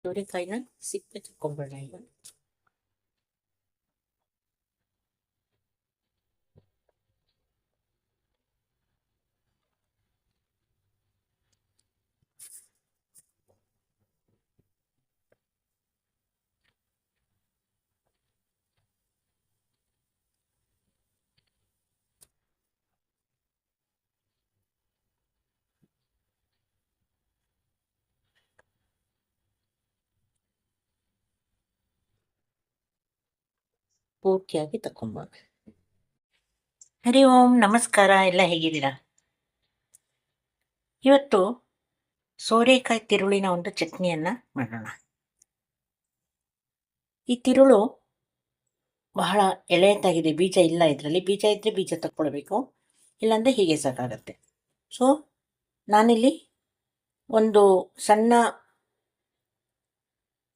ಸೋರೆಕಾಯಿನ ಸಿಪ್ಪೆ ತಕ್ಕೊಂಬೇಡ ಈಗ. ಪೂರ್ತಿಯಾಗಿ ತಕ್ಕೊಂಬ. ಹರಿ ಓಂ, ನಮಸ್ಕಾರ. ಎಲ್ಲ ಹೇಗಿದ್ದೀರಾ? ಇವತ್ತು ಸೋರೆಕಾಯಿ ತಿರುಳಿನ ಒಂದು ಚಟ್ನಿಯನ್ನ ಮಾಡೋಣ. ಈ ತಿರುಳು ಬಹಳ ಎಳೆಯದಾಗಿದೆ, ಬೀಜ ಇಲ್ಲ ಇದರಲ್ಲಿ. ಬೀಜ ಇದ್ರೆ ಬೀಜ ತಕ್ಕೊಳ್ಬೇಕು, ಇಲ್ಲಾಂದ್ರೆ ಹೀಗೆ ಸಾಕಾಗತ್ತೆ. ಸೊ ನಾನಿಲ್ಲಿ ಒಂದು ಸಣ್ಣ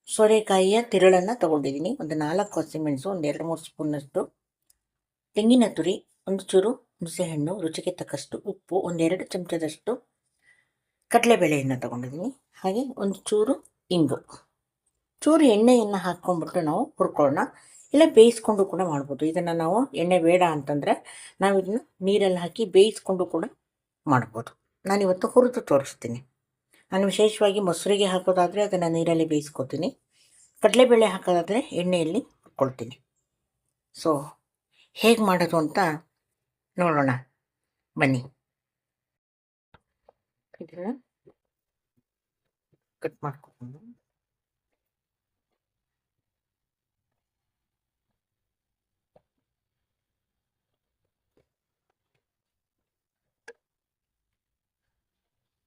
ಸೋರೆಕಾಯಿಯ ತಿರುಳನ್ನ ತಗೊಂಡಿದ್ದೀನಿ. ಒಂದು 4 ಹಸಿಮೆಣಸು, ಒಂದು 2-3 ಸ್ಪೂನ್ನಷ್ಟು ತೆಂಗಿನ ತುರಿ, ಒಂದು ಚೂರು ಹುಣಸೆಹಣ್ಣು, ರುಚಿಗೆ ತಕ್ಕಷ್ಟು ಉಪ್ಪು, 1-2 ಚಮಚದಷ್ಟು ಕಡಲೆಬೇಳೆಯನ್ನು ತಗೊಂಡಿದ್ದೀನಿ. ಹಾಗೆ ಒಂದು ಚೂರು ಇಂಗು, ಚೂರು ಎಣ್ಣೆಯನ್ನು ಹಾಕ್ಕೊಂಡ್ಬಿಟ್ಟು ನಾವು ಹುರ್ಕೊಳ್ಳೋಣ. ಇಲ್ಲ ಬೇಯಿಸ್ಕೊಂಡು ಕೂಡ ಮಾಡ್ಬೋದು. ಇದನ್ನು ನಾವು ಎಣ್ಣೆ ಬೇಡ ಅಂತಂದರೆ ನಾವು ಇದನ್ನು ನೀರಲ್ಲಿ ಹಾಕಿ ಬೇಯಿಸ್ಕೊಂಡು ಕೂಡ ಮಾಡ್ಬೋದು. ನಾನಿವತ್ತು ಹುರಿದು ತೋರಿಸ್ತೀನಿ. ನಾನು ವಿಶೇಷವಾಗಿ ಮೊಸರಿಗೆ ಹಾಕೋದಾದರೆ ಅದನ್ನು ನೀರಲ್ಲಿ ಬೇಯಿಸ್ಕೊತೀನಿ. ಕಡಲೆಬೇಳೆ ಹಾಕೋದಾದರೆ ಎಣ್ಣೆಯಲ್ಲಿ ಹುರ್ಕೊಳ್ತೀನಿ. ಸೊ ಹೇಗೆ ಮಾಡೋದು ಅಂತ ನೋಡೋಣ ಬನ್ನಿ. ಇದನ್ನು ಕಟ್ ಮಾಡ್ಕೊಂಡು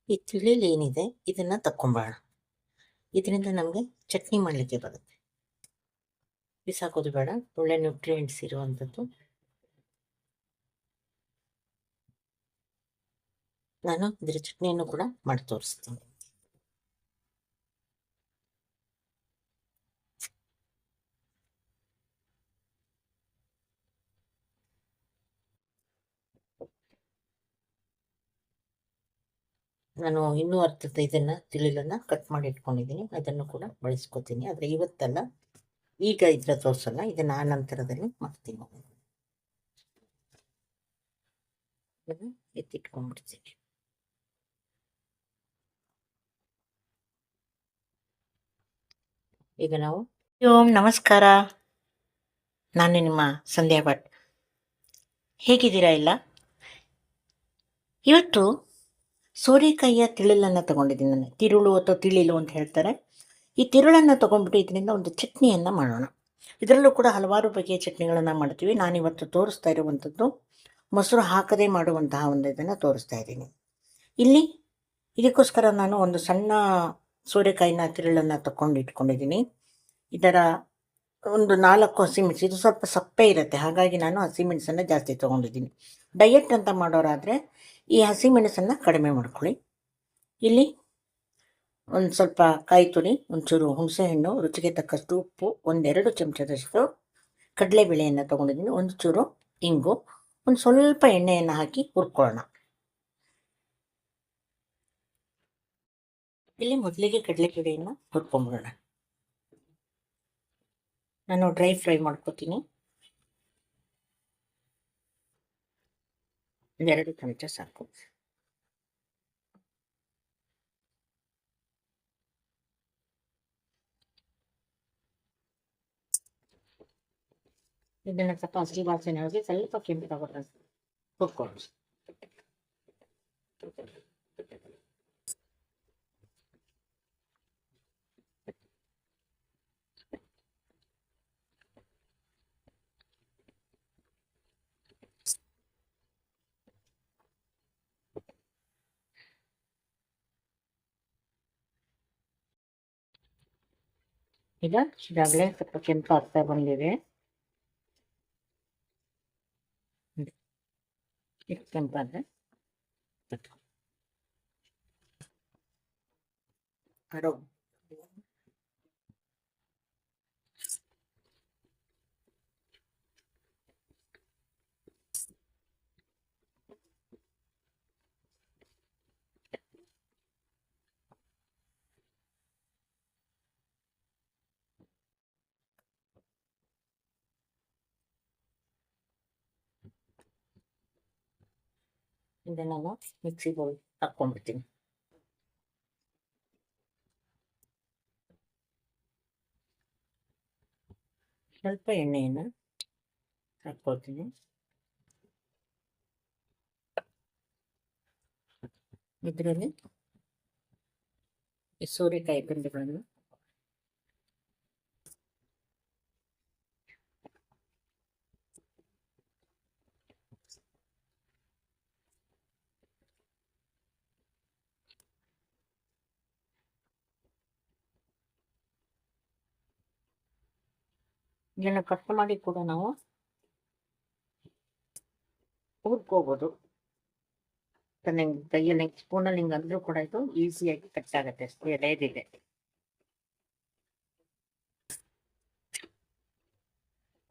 ಈ ತಿಳಿಲಿ ಏನಿದೆ ಇದನ್ನು ತಕ್ಕೊಂಬೋಣ. ಇದರಿಂದ ನಮಗೆ ಚಟ್ನಿ ಮಾಡಲಿಕ್ಕೆ ಬರುತ್ತೆ. ಬಿಸಾಕೋದು ಬೇಡ, ಒಳ್ಳೆ ನ್ಯೂಟ್ರಿಯೆಂಟ್ಸ್ ಇರುವಂಥದ್ದು. ನಾನು ಇದರ ಚಟ್ನಿಯನ್ನು ಕೂಡ ಮಾಡಿ ತೋರಿಸ್ತೀನಿ. ನಾನು ಇನ್ನೂ ಅರ್ಥದ ಇದನ್ನು ತಿಳಿಲನ್ನು ಕಟ್ ಮಾಡಿ ಇಟ್ಕೊಂಡಿದ್ದೀನಿ, ಅದನ್ನು ಕೂಡ ಬಳಸ್ಕೊತೀನಿ. ಆದರೆ ಇವತ್ತಲ್ಲ, ಈಗ ಇದರ ತೋರಿಸಲ್ಲ, ಇದನ್ನು ಆ ನಂತರದಲ್ಲಿ ಮಾಡ್ತೀನಿ. ಇದನ್ನು ಎತ್ತಿಟ್ಕೊಂಡ್ಬಿಡ್ತೀನಿ. ಈಗ ನಾವು ಓಂ, ನಮಸ್ಕಾರ. ನಾನು ನಿಮ್ಮ ಸಂಧ್ಯಾ ಭಟ್. ಹೇಗಿದ್ದೀರಾ ಎಲ್ಲ? ಇವತ್ತು ಸೋರೆಕಾಯಿಯ ತಿರುಳನ್ನು ತಗೊಂಡಿದ್ದೀನಿ ನಾನು. ತಿರುಳು ಅಥವಾ ತಿಳಿಲು ಅಂತ ಹೇಳ್ತಾರೆ. ಈ ತಿರುಳನ್ನು ತೊಗೊಂಡ್ಬಿಟ್ಟು ಇದರಿಂದ ಒಂದು ಚಟ್ನಿಯನ್ನು ಮಾಡೋಣ. ಇದರಲ್ಲೂ ಕೂಡ ಹಲವಾರು ಬಗೆಯ ಚಟ್ನಿಗಳನ್ನು ಮಾಡ್ತೀವಿ. ನಾನಿವತ್ತು ತೋರಿಸ್ತಾ ಇರುವಂಥದ್ದು ಮೊಸರು ಹಾಕದೇ ಮಾಡುವಂತಹ ಒಂದು ಇದನ್ನು ತೋರಿಸ್ತಾ ಇದ್ದೀನಿ. ಇಲ್ಲಿ ಇದಕ್ಕೋಸ್ಕರ ನಾನು ಒಂದು ಸಣ್ಣ ಸೋರೆಕಾಯಿನ ತಿರುಳನ್ನು ತಗೊಂಡು ಇಟ್ಕೊಂಡಿದ್ದೀನಿ. ಇದರ ಒಂದು 4 ಹಸಿಮೆಣಸು. ಇದು ಸ್ವಲ್ಪ ಸಪ್ಪೆ ಇರುತ್ತೆ, ಹಾಗಾಗಿ ನಾನು ಹಸಿಮೆಣಸನ್ನು ಜಾಸ್ತಿ ತೊಗೊಂಡಿದ್ದೀನಿ. ಡಯಟ್ ಅಂತ ಮಾಡೋರಾದರೆ ಈ ಹಸಿಮೆಣಸನ್ನು ಕಡಿಮೆ ಮಾಡ್ಕೊಳ್ಳಿ. ಇಲ್ಲಿ ಒಂದು ಸ್ವಲ್ಪ ಕಾಯಿ ತುರಿ, ಒಂಚೂರು ಹುಣಸೆಹಣ್ಣು, ರುಚಿಗೆ ತಕ್ಕಷ್ಟು ಉಪ್ಪು, 1-2 ಚಮಚದಷ್ಟು ಕಡಲೆಬೇಳೆಯನ್ನು ತೊಗೊಂಡಿದ್ದೀನಿ, ಒಂದು ಚೂರು ಇಂಗು, ಒಂದು ಸ್ವಲ್ಪ ಎಣ್ಣೆಯನ್ನು ಹಾಕಿ ಹುರ್ಕೊಳ್ಳೋಣ. ಇಲ್ಲಿ ಮೊದಲಿಗೆ ಕಡಲೆಬೇಳೆಯನ್ನು ಹುರ್ಕೊಂಬಿಡೋಣ. ನಾನು ಡ್ರೈ ಫ್ರೈ ಮಾಡ್ಕೋತೀನಿ. 2 ಚಮಚ ಸಾಕು. ಇದನ್ನು ಸ್ವಲ್ಪ ಹಸಿ ವಾಸನೆ ಹೋಗಿ ಸ್ವಲ್ಪ ಕೆಂಪು ತಗೊಳ್ಳಿ ಹುರ್ಕೊಳ್ಳಿ. ಈಗ ಈಗಾಗಲೇ ಸ್ವಲ್ಪ ಕೆಂಪು ಆಗ್ತಾ ಬಂದಿದೆ. ಕೆಂಪಾದರೆ ಅರೋ ಇದನ್ನು ನಾನು ಮಿಕ್ಸಿ ಬೌಲ್ ಹಾಕ್ಕೊಂಡ್ಬಿಡ್ತೀನಿ. ಸ್ವಲ್ಪ ಎಣ್ಣೆಯನ್ನು ಹಾಕ್ಕೊಳ್ತೀನಿ. ಇದರಲ್ಲಿ ಈ ಸೋರೆಕಾಯಿ ತುಂಡುಗಳನ್ನು ಇದನ್ನು ಕಟ್ ಮಾಡಿ ಕೂಡ ನಾವು ಹುರ್ಕೋಬೋದು. ಕೈಯಲ್ಲಿ ಸ್ಪೂನಲ್ಲಿ ಹಿಂಗೆ ಅಂದ್ರೂ ಕೂಡ ಇದು ಈಸಿಯಾಗಿ ಕಟ್ ಆಗುತ್ತೆ. ಅಷ್ಟೇ ಎಳೆದಿದೆ.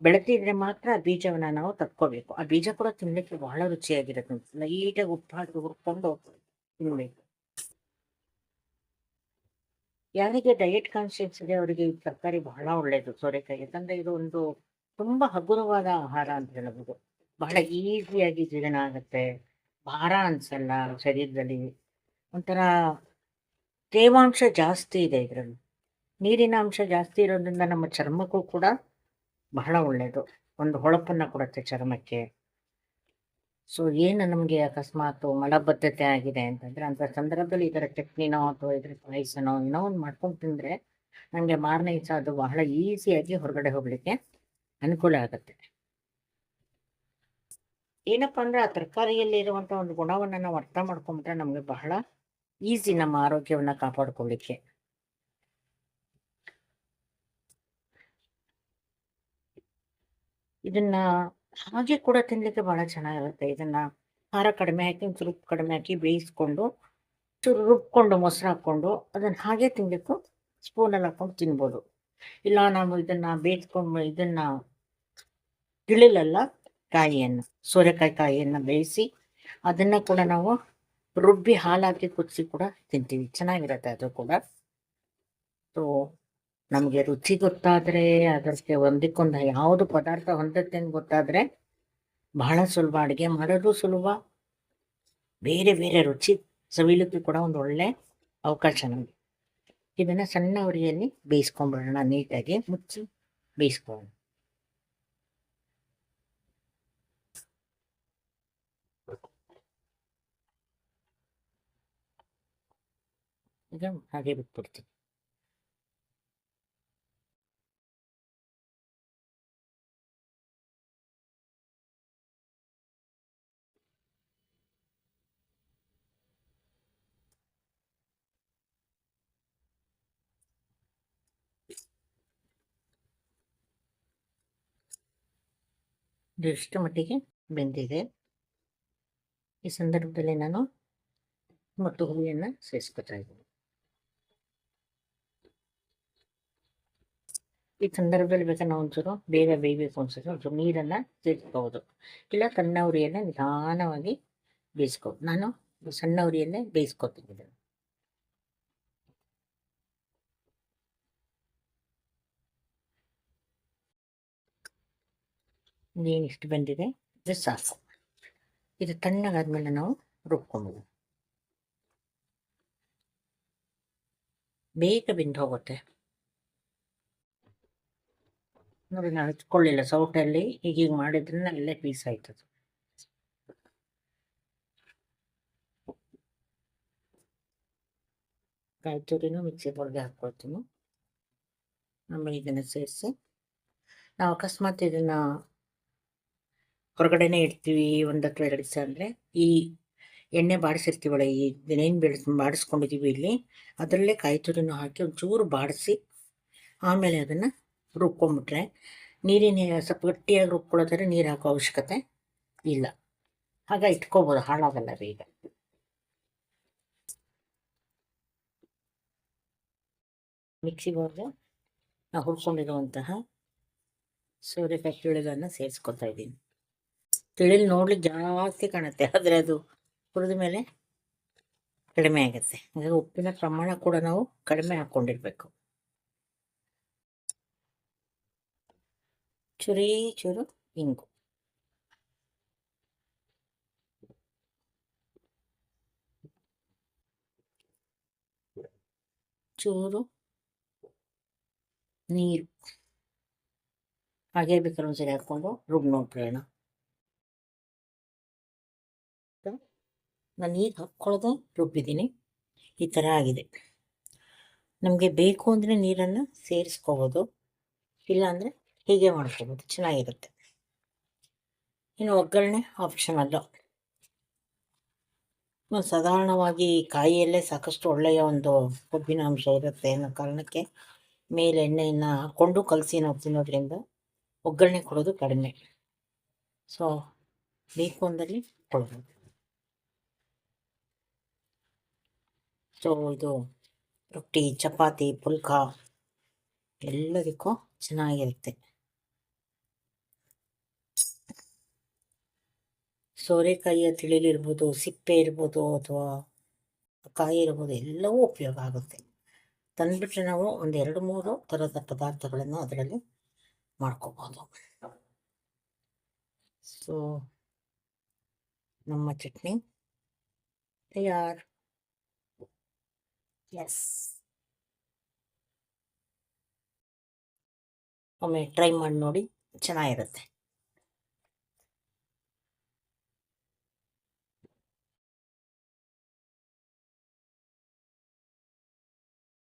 ಬೆಳೆದಿದ್ರೆ ಮಾತ್ರ ಆ ಬೀಜವನ್ನ ನಾವು ತಕ್ಕೋಬೇಕು. ಆ ಬೀಜ ಕೂಡ ತಿನ್ಲಿಕ್ಕೆ ಬಹಳ ರುಚಿಯಾಗಿರುತ್ತೆ. ಲೈಟಾಗಿ ಉಪ್ಪು ಹಾಕಿ ಹುರ್ಕೊಂಡು ತಿನ್ಬೇಕು. ಯಾರಿಗೆ ಡಯಟ್ ಕಾನ್ಶಿಯಸ್ ಇದೆ ಅವರಿಗೆ ಈ ತರಕಾರಿ ಬಹಳ ಒಳ್ಳೆಯದು ಸೋರೆಕಾಯಿ. ಯಾಕಂದ್ರೆ ಇದು ಒಂದು ತುಂಬಾ ಹಗುರವಾದ ಆಹಾರ ಅಂತ ಹೇಳ್ಬೋದು. ಬಹಳ ಈಸಿಯಾಗಿ ಜೀರ್ಣ ಆಗುತ್ತೆ, ಭಾರ ಅನ್ಸಲ್ಲ ಶರೀರದಲ್ಲಿ. ಒಂಥರ ತೇವಾಂಶ ಜಾಸ್ತಿ ಇದೆ ಇದರಲ್ಲಿ. ನೀರಿನ ಅಂಶ ಜಾಸ್ತಿ ಇರೋದ್ರಿಂದ ನಮ್ಮ ಚರ್ಮಕ್ಕೂ ಕೂಡ ಬಹಳ ಒಳ್ಳೆಯದು. ಒಂದು ಹೊಳಪನ್ನ ಕೊಡುತ್ತೆ ಚರ್ಮಕ್ಕೆ. ಸೊ ಏನು ನಮಗೆ ಅಕಸ್ಮಾತ್ ಮಲಬದ್ಧತೆ ಆಗಿದೆ ಅಂತಂದ್ರೆ ಅಂತ ಸಂದರ್ಭದಲ್ಲಿ ಇದರ ಚಟ್ನಿನೋ ಅಥವಾ ಇದ್ರ ಪಾಯಸನೋ ಏನೋ ಒಂದು ಮಾಡ್ಕೊಂಡು ತಿಂದ್ರೆ ನಮಗೆ ಮಾರನೇ ದಿವಸ ಅದು ಬಹಳ ಈಸಿಯಾಗಿ ಹೊರಗಡೆ ಹೋಗ್ಲಿಕ್ಕೆ ಅನುಕೂಲ ಆಗುತ್ತೆ. ಏನಪ್ಪಾ ಅಂದ್ರೆ ಆ ತರಕಾರಿಯಲ್ಲಿ ಇರುವಂತ ಒಂದು ಗುಣವನ್ನ ನಾವು ಅರ್ಥ ಮಾಡ್ಕೊಂಡ್ರೆ ನಮ್ಗೆ ಬಹಳ ಈಸಿ ನಮ್ಮ ಆರೋಗ್ಯವನ್ನ ಕಾಪಾಡ್ಕೊಳ್ಳಿಕ್ಕೆ. ಇದನ್ನ ಹಾಗೆ ಕೂಡ ತಿನ್ಲಿಕ್ಕೆ ಬಹಳ ಚೆನ್ನಾಗಿರುತ್ತೆ. ಇದನ್ನ ಖಾರ ಕಡಿಮೆ ಹಾಕಿ ಒಂಚೂರು ಉಪ್ಪು ಕಡಿಮೆ ಹಾಕಿ ಬೇಯಿಸ್ಕೊಂಡು ಚೂರು ರುಬ್ಕೊಂಡು ಮೊಸರು ಹಾಕ್ಕೊಂಡು ಅದನ್ನ ಹಾಗೆ ತಿನ್ಲಿಕ್ಕೂ ಸ್ಪೂನಲ್ಲಿ ಹಾಕೊಂಡು ತಿನ್ಬೋದು. ಇಲ್ಲ ನಾವು ಇದನ್ನ ಬೇಯಿಸ್ಕೊಂಡು ಇದನ್ನ ತಿಳಿಲಲ್ಲ ಕಾಯಿಯನ್ನು, ಸೋರೆಕಾಯಿ ಕಾಯಿಯನ್ನು ಬೇಯಿಸಿ ಅದನ್ನ ಕೂಡ ನಾವು ರುಬ್ಬಿ ಹಾಲು ಹಾಕಿ ಕುದಿಸಿ ಕೂಡ ತಿಂತೀವಿ. ಚೆನ್ನಾಗಿರುತ್ತೆ ಅದು ಕೂಡ. ಸೊ ನಮಗೆ ರುಚಿ ಗೊತ್ತಾದ್ರೆ ಅದಕ್ಕೆ ಒಂದಕ್ಕೊಂದು ಯಾವುದು ಪದಾರ್ಥ ಹೊಂದತ್ತೆ ಅಂತ ಗೊತ್ತಾದ್ರೆ ಬಹಳ ಸುಲಭ. ಅಡುಗೆ ಮಾಡೋದು ಸುಲಭ, ಬೇರೆ ಬೇರೆ ರುಚಿ ಸವಿಲಿಕ್ಕೂ ಕೂಡ ಒಂದು ಒಳ್ಳೆ ಅವಕಾಶ ನಮಗೆ. ಇದನ್ನ ಸಣ್ಣ ಉರಿಯಲ್ಲಿ ಬೇಯಿಸ್ಕೊಂಡ್ಬಿಡೋಣ, ನೀಟಾಗಿ ಮುಚ್ಚಿ ಬೇಯಿಸ್ಕೊಳ್ಳೋಣ. ಈಗ ಹಾಗೆ ಬಿಟ್ಬಿಡ್ತೀನಿ. ಎಷ್ಟು ಮಟ್ಟಿಗೆ ಬೆಂದಿದೆ. ಈ ಸಂದರ್ಭದಲ್ಲಿ ನಾನು ಮತ್ತು ಹುಳಿಯನ್ನು ಸೇರಿಸ್ಕೊತಾ ಇದ್ದೀನಿ. ಈ ಸಂದರ್ಭದಲ್ಲಿ ಬೇಕಾದ್ರೆ ನಾವು ಒಂಚೂರು ಬೇಗ ಬೇಯಬೇಕು ಅನ್ಸಿದ್ರೆ ಒಂಚೂರು ನೀರನ್ನು ಸೇರಿಸ್ಕೋಬೋದು. ಇಲ್ಲ ಸಣ್ಣ ಉರಿಯಲ್ಲೇ ನಿಧಾನವಾಗಿ ಬೇಯಿಸ್ಕೋಬೋದು. ನಾನು ಸಣ್ಣ ಉರಿಯಲ್ಲೇ ಬೇಯಿಸ್ಕೊತಿದ್ದೀನಿ. ಇಷ್ಟು ಬಂದಿದೆ, ಇದು ಸಾಕು. ಇದು ತಣ್ಣಗಾದ್ಮೇಲೆ ನಾವು ರುಬ್ಕೊಬೋದು. ಬೇಗ ಬೆಂದು ಹೋಗುತ್ತೆ ನೋಡಿ. ನಾನು ಹಚ್ಕೊಳ್ಳಿಲ್ಲ ಸೌಟಲ್ಲಿ, ಹೀಗೀಗ ಮಾಡಿದ್ರಿಂದ ಅಲ್ಲೇ ಪೀಸ್ ಆಯ್ತದೆ. ಕಾಯಿ ತುರಿನೂ ಮಿಕ್ಸಿ ಬೌಲ್ಗೆ ಹಾಕ್ಕೊಳ್ತೀನಿ. ಆಮೇಲೆ ಇದನ್ನು ಸೇರಿಸಿ ನಾವು ಅಕಸ್ಮಾತ್ ಇದನ್ನ ಹೊರಗಡೆನೇ ಇಡ್ತೀವಿ ಒಂದು ಅಥವಾ 2 ದಿವಸ ಅಂದರೆ ಈ ಎಣ್ಣೆ ಬಾಡಿಸಿರ್ತೀವಲ್ಲ, ಈ ಏನೇನು ಬಾಡಿಸ್ಕೊಂಡಿದ್ದೀವಿ ಇಲ್ಲಿ ಅದರಲ್ಲೇ ಕಾಯಿ ತುರಿನೂ ಹಾಕಿ ಒಂಚೂರು ಬಾಡಿಸಿ ಆಮೇಲೆ ಅದನ್ನು ರುಬ್ಕೊಂಡ್ಬಿಟ್ರೆ, ನೀರಿನ ಸ್ವಲ್ಪ ಗಟ್ಟಿಯಾಗಿ ರುಬ್ಕೊಳ್ಳೋದಾದ್ರೆ ನೀರು ಹಾಕೋ ಅವಶ್ಯಕತೆ ಇಲ್ಲ. ಆಗ ಇಟ್ಕೋಬೋದು, ಹಾಳಾಗಲ್ಲ ಬೇಗ. ಮಿಕ್ಸಿ ಬೌಲ್ಗೆ ನಾವು ಹುರ್ಕೊಂಡಿರುವಂತಹ ಸೋರೆಕಾಯಿ ತಿಳಿಲನ್ನು ಸೇರಿಸ್ಕೊತಾ ಇದ್ದೀನಿ. ತಿಳಿಲ್ ನೋಡ್ಲಿಕ್ಕೆ ಜಾಸ್ತಿ ಕಾಣುತ್ತೆ, ಆದರೆ ಅದು ಹುರಿದ ಮೇಲೆ ಕಡಿಮೆ ಆಗುತ್ತೆ. ಹಾಗಾಗಿ ಉಪ್ಪಿನ ಪ್ರಮಾಣ ಕೂಡ ನಾವು ಕಡಿಮೆ ಹಾಕ್ಕೊಂಡಿರ್ಬೇಕು. ಚೂರು ಇಂಗು, ಚೂರು ನೀರು ಹಾಗೆ ಬೇಕಾದ್ರೆ ಒಂದ್ಸರಿ ಹಾಕ್ಕೊಂಡು ರುಬ್ಬಿ ನೋಡ್ಬಿಡೋಣ. ನಾನು ನೀರು ಹಾಕ್ಕೊಳ್ಳೋದು ರುಬ್ಬಿದ್ದೀನಿ. ಈ ಥರ ಆಗಿದೆ. ನಮಗೆ ಬೇಕು ಅಂದರೆ ನೀರನ್ನು ಸೇರಿಸ್ಕೋಬೋದು, ಇಲ್ಲಾಂದರೆ ಹೀಗೆ ಮಾಡ್ಕೋಬೋದು, ಚೆನ್ನಾಗಿರುತ್ತೆ. ಇನ್ನು ಒಗ್ಗರಣೆ ಆಪ್ಷನಲ್ಲು. ಸಾಧಾರಣವಾಗಿ ಕಾಯಿಯಲ್ಲೇ ಸಾಕಷ್ಟು ಒಳ್ಳೆಯ ಒಂದು ಕೊಬ್ಬಿನ ಅಂಶ ಇರುತ್ತೆ ಅನ್ನೋ ಕಾರಣಕ್ಕೆ ಮೇಲೆ ಎಣ್ಣೆಯನ್ನು ಹಾಕ್ಕೊಂಡು ಕಲಸಿ ನಾವು ತಿನ್ನೋದ್ರಿಂದ ಒಗ್ಗರಣೆ ಕೊಡೋದು ಕಡಿಮೆ. ಸೊ ಬೇಕು ಅಂದಲ್ಲಿ ಕೊಡ್ಬೋದು. ಸೊ ಇದು ರೊಟ್ಟಿ, ಚಪಾತಿ, ಪುಲ್ಕ ಎಲ್ಲದಕ್ಕೂ ಚೆನ್ನಾಗಿರುತ್ತೆ. ಸೋರೆಕಾಯಿಯ ತಿಳಿಲಿರ್ಬೋದು, ಸಿಪ್ಪೆ ಇರ್ಬೋದು, ಅಥವಾ ಕಾಯಿ ಇರ್ಬೋದು, ಎಲ್ಲವೂ ಉಪಯೋಗ ಆಗುತ್ತೆ. ತಂದುಬಿಟ್ರೆ ನಾವು ಒಂದು 2-3 ಥರದ ಪದಾರ್ಥಗಳನ್ನು ಅದರಲ್ಲಿ ಮಾಡ್ಕೋಬೋದು. ಸೊ ನಮ್ಮ ಚಟ್ನಿ ತಯಾರು. ಎಸ್, ಒಮ್ಮೆ ಟ್ರೈ ಮಾಡಿ ನೋಡಿ, ಚೆನ್ನಾಗಿರುತ್ತೆ.